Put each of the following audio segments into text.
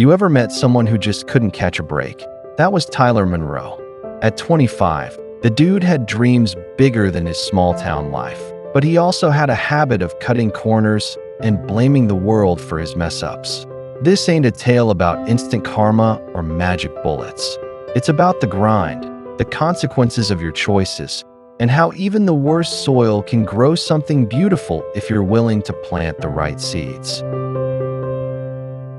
You ever met someone who just couldn't catch a break? That was Tyler Monroe. At 25, the dude had dreams bigger than his small-town life. But he also had a habit of cutting corners and blaming the world for his mess-ups. This ain't a tale about instant karma or magic bullets. It's about the grind, the consequences of your choices, and how even the worst soil can grow something beautiful if you're willing to plant the right seeds.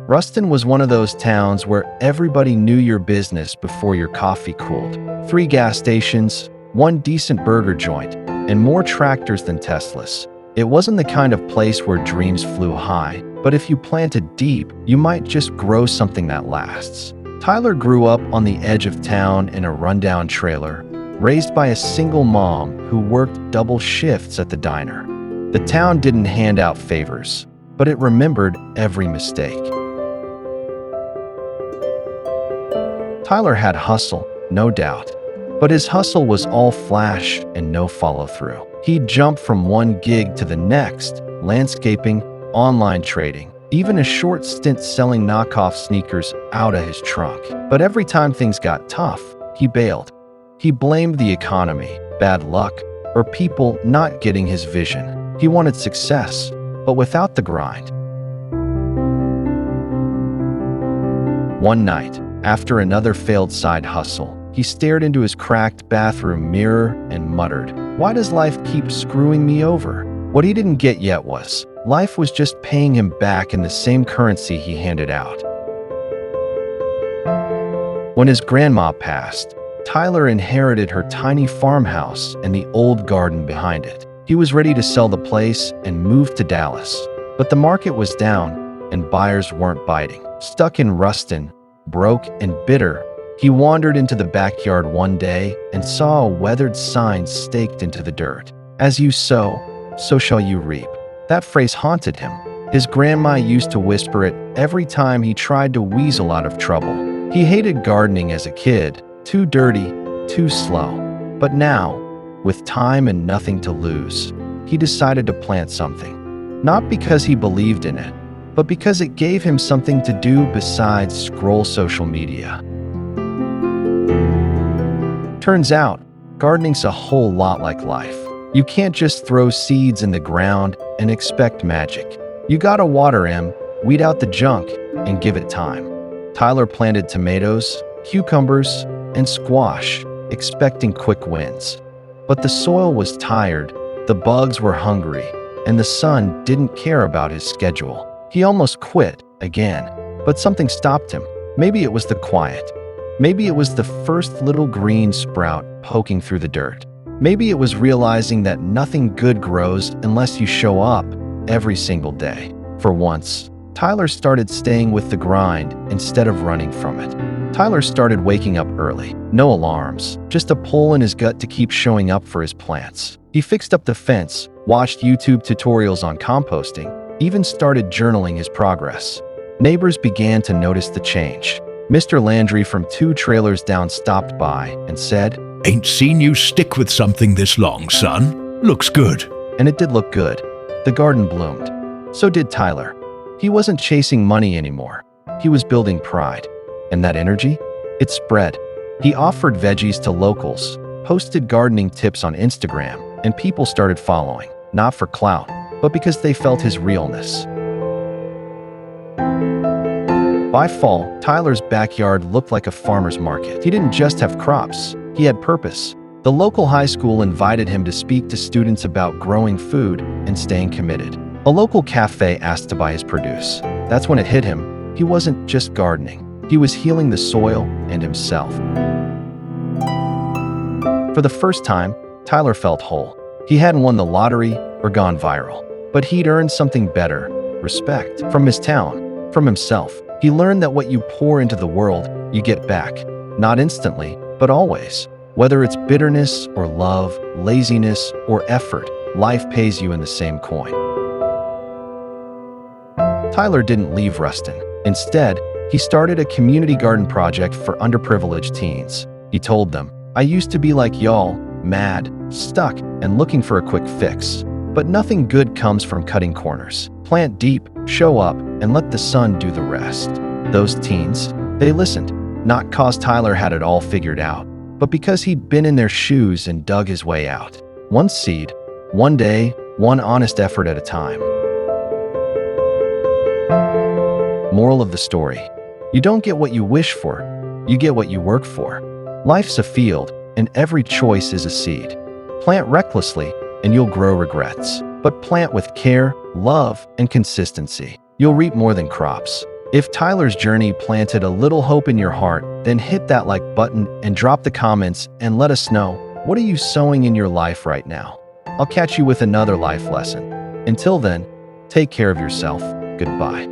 Ruston was one of those towns where everybody knew your business before your coffee cooled. 3 gas stations, 1 decent burger joint, and more tractors than Teslas. It wasn't the kind of place where dreams flew high, but if you planted deep, you might just grow something that lasts. Tyler grew up on the edge of town in a rundown trailer, raised by a single mom who worked double shifts at the diner. The town didn't hand out favors, but it remembered every mistake. Tyler had hustle, no doubt, but his hustle was all flash and no follow-through. He'd jump from one gig to the next, landscaping, online trading, even a short stint selling knockoff sneakers out of his trunk. But every time things got tough, he bailed. He blamed the economy, bad luck, or people not getting his vision. He wanted success, but without the grind. One night, after another failed side hustle, he stared into his cracked bathroom mirror and muttered, "Why does life keep screwing me over?" What he didn't get yet was, life was just paying him back in the same currency he handed out. When his grandma passed, Tyler inherited her tiny farmhouse and the old garden behind it. He was ready to sell the place and move to Dallas, but the market was down and buyers weren't biting. Stuck in Ruston, broke and bitter, he wandered into the backyard one day and saw a weathered sign staked into the dirt. "As you sow, so shall you reap." That phrase haunted him. His grandma used to whisper it every time he tried to weasel out of trouble. He hated gardening as a kid, too dirty, too slow. But now, with time and nothing to lose, he decided to plant something. Not because he believed in it, but because it gave him something to do besides scroll social media. Turns out, gardening's a whole lot like life. You can't just throw seeds in the ground and expect magic. You gotta water 'em, weed out the junk, and give it time. Tyler planted tomatoes, cucumbers, and squash, expecting quick wins. But the soil was tired, the bugs were hungry, and the sun didn't care about his schedule. He almost quit again, but something stopped him. Maybe it was the quiet. Maybe it was the first little green sprout poking through the dirt. Maybe it was realizing that nothing good grows unless you show up every single day. For once, Tyler started staying with the grind instead of running from it. Tyler started waking up early. No alarms, just a pull in his gut to keep showing up for his plants. He fixed up the fence, watched YouTube tutorials on composting, even started journaling his progress. Neighbors began to notice the change. Mr. Landry from 2 trailers down stopped by and said, "Ain't seen you stick with something this long, son. Looks good." And it did look good. The garden bloomed. So did Tyler. He wasn't chasing money anymore. He was building pride. And that energy? It spread. He offered veggies to locals, posted gardening tips on Instagram, and people started following, not for clout, but because they felt his realness. By fall, Tyler's backyard looked like a farmer's market. He didn't just have crops, he had purpose. The local high school invited him to speak to students about growing food and staying committed. A local cafe asked to buy his produce. That's when it hit him. He wasn't just gardening. He was healing the soil and himself. For the first time, Tyler felt whole. He hadn't won the lottery or gone viral, but he'd earned something better, respect, from his town, from himself. He learned that what you pour into the world, you get back. Not instantly, but always. Whether it's bitterness or love, laziness or effort, life pays you in the same coin. Tyler didn't leave Ruston. Instead, he started a community garden project for underprivileged teens. He told them, "I used to be like y'all, mad, stuck, and looking for a quick fix. But nothing good comes from cutting corners. Plant deep, show up, and let the sun do the rest." Those teens, they listened, not 'cause Tyler had it all figured out, but because he'd been in their shoes and dug his way out. One seed, one day, one honest effort at a time. Moral of the story: you don't get what you wish for, you get what you work for. Life's a field, and every choice is a seed. Plant recklessly, and you'll grow regrets. But plant with care, love, and consistency. You'll reap more than crops. If Tyler's journey planted a little hope in your heart, then hit that like button and drop the comments and let us know, what are you sowing in your life right now? I'll catch you with another life lesson. Until then, take care of yourself. Goodbye.